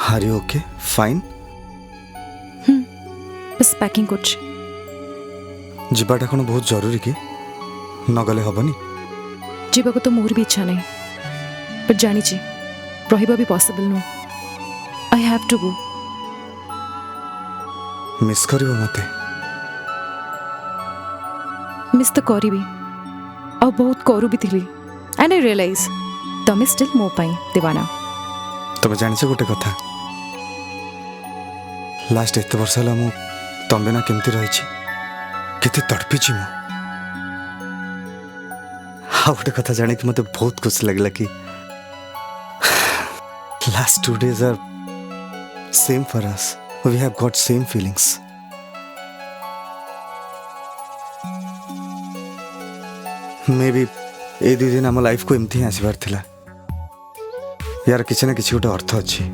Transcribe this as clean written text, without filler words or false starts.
Are you okay fine बस packing कुछ जीवाटा कौन बहुत जरूरी कि न गले हबनी जीवाको तो मोर भी इच्छा नहीं बट जानी रहिबा भी possible no I have to go miss करियो मते मिस तो करी भी और बहुत करू भी थी एंड आई रियलाइज तमें स्टिल मो पाई दीवाना तबे जानिछ गोटे कथा लास्ट एत वर्ष हला मु तम बिना केमती रही केते तड़पीची मु हाँ गोटे कथा जानी कि मते बहुत खुशी लगला कि last 2 days are same for us we have got same feelings maybe ए 2 दिन आम लाइफ को एमती ही आसबार थिला यार किसी ना किसी गोटे अर्थ अच्छी।